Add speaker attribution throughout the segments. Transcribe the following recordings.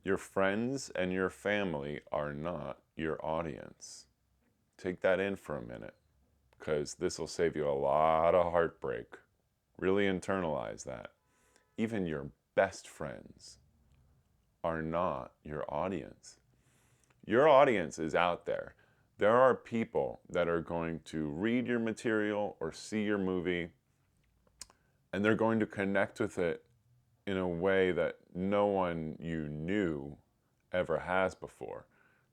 Speaker 1: Your friends and your family are not your audience. Take that in for a minute, because this will save you a lot of heartbreak. Really internalize that. Even your best friends are not your audience. Your audience is out there. There are people that are going to read your material or see your movie, and they're going to connect with it in a way that no one you knew ever has before.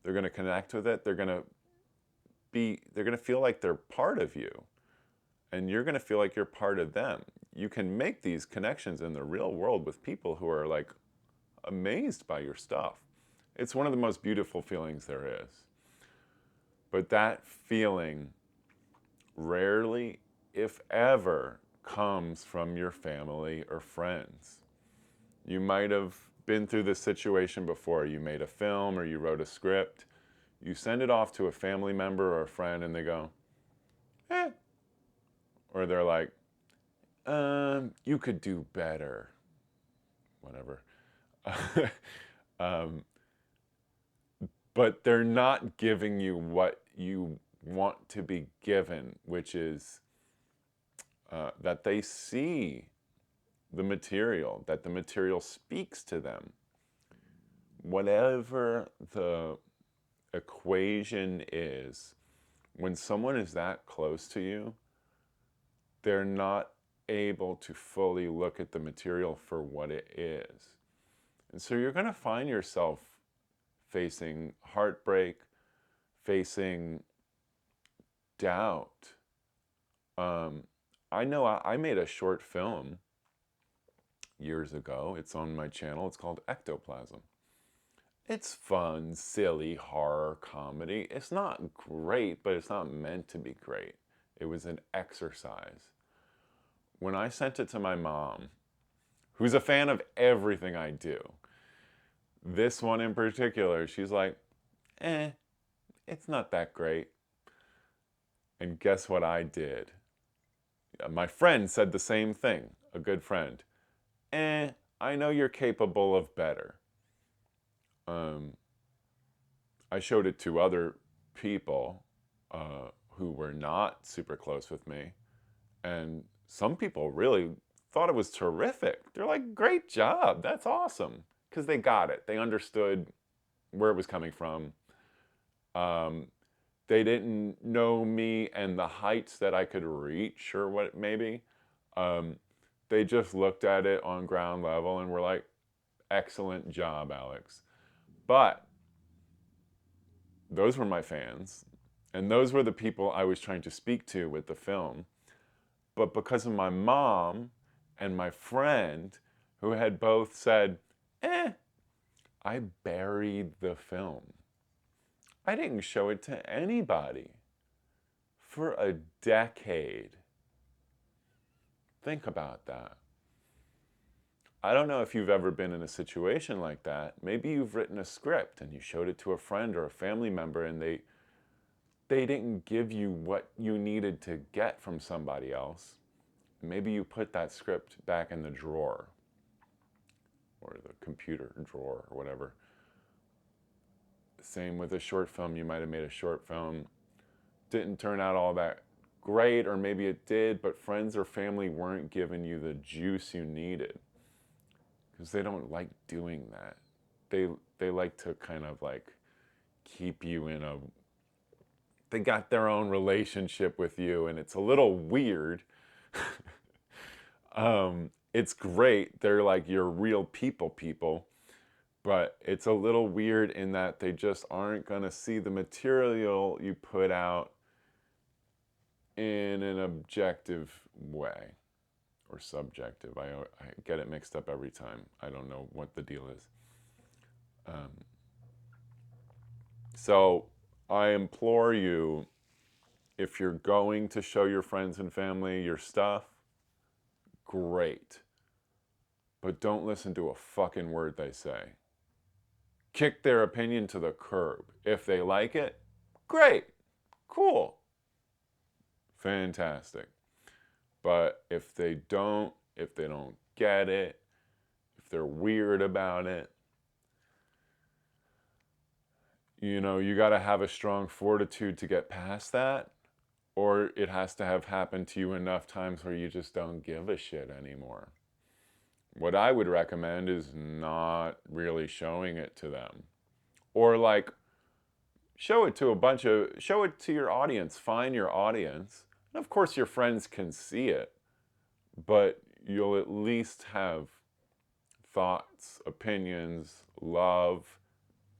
Speaker 1: They're going to connect with it. They're going to feel like they're part of you, and you're going to feel like you're part of them. You can make these connections in the real world with people who are like amazed by your stuff. It's one of the most beautiful feelings there is. But that feeling rarely, if ever, comes from your family or friends. You might have been through this situation before. You made a film or you wrote a script. You send it off to a family member or a friend and they go, eh. Or they're like, you could do better. Whatever. um, but they're not giving you what you want to be given, which is that they see the material, that the material speaks to them. Whatever the equation is, when someone is that close to you, they're not able to fully look at the material for what it is. And so you're going to find yourself facing heartbreak, facing doubt. Um, I know I made a short film years ago. It's on my channel. It's called Ectoplasm. It's fun, silly horror comedy. It's not great, but it's not meant to be great. It was an exercise. When I sent it to my mom, who's a fan of everything I do, this one in particular, she's like, it's not that great. And guess what I did? My friend said the same thing, a good friend. I know you're capable of better. Um, I showed it to other people who were not super close with me, and some people really thought it was terrific. They're like, great job, that's awesome. Because they got it, they understood where it was coming from. Um, they didn't know me and the heights that I could reach or what maybe. Um, they just looked at it on ground level and were like, excellent job, Alex. But those were my fans. And those were the people I was trying to speak to with the film. But because of my mom and my friend, who had both said, I buried the film. I didn't show it to anybody for a decade. Think about that. I don't know if you've ever been in a situation like that. Maybe you've written a script and you showed it to a friend or a family member and they didn't give you what you needed to get from somebody else. Maybe you put that script back in the drawer or the computer drawer or whatever. Same with a short film. You might have made a short film, didn't turn out all that great, or maybe it did, but friends or family weren't giving you the juice you needed because they don't like doing that. They like to kind of like keep you in a, they got their own relationship with you, and it's a little weird. It's great. They're like your real people, but it's a little weird in that they just aren't going to see the material you put out in an objective way or subjective. I get it mixed up every time. I don't know what the deal is. Um, so I implore you, if you're going to show your friends and family your stuff, great. But don't listen to a fucking word they say. Kick their opinion to the curb. If they like it, great, cool, fantastic. But if they don't get it, if they're weird about it, you know, you got to have a strong fortitude to get past that, or it has to have happened to you enough times where you just don't give a shit anymore. What I would recommend is not really showing it to them. Or like show it to your audience, find your audience. And of course your friends can see it, but you'll at least have thoughts, opinions, love,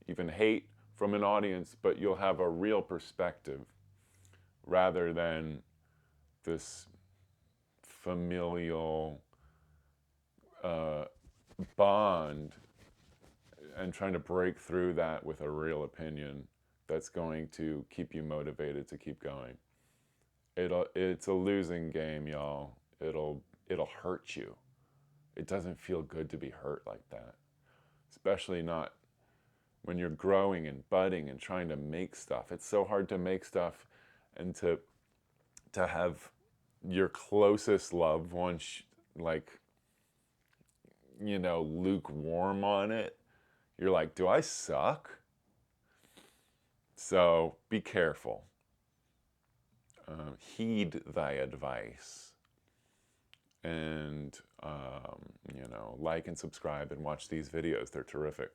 Speaker 1: even hate from an audience, but you'll have a real perspective rather than this familial bond, and trying to break through that with a real opinion that's going to keep you motivated to keep going. It's a losing game, y'all. It'll hurt you. It doesn't feel good to be hurt like that, especially not when you're growing and budding and trying to make stuff. It's so hard to make stuff and to have your closest loved one like, you know, lukewarm on it. You're like, do I suck? So be careful. Heed thy advice. And, you know, like and subscribe and watch these videos. They're terrific.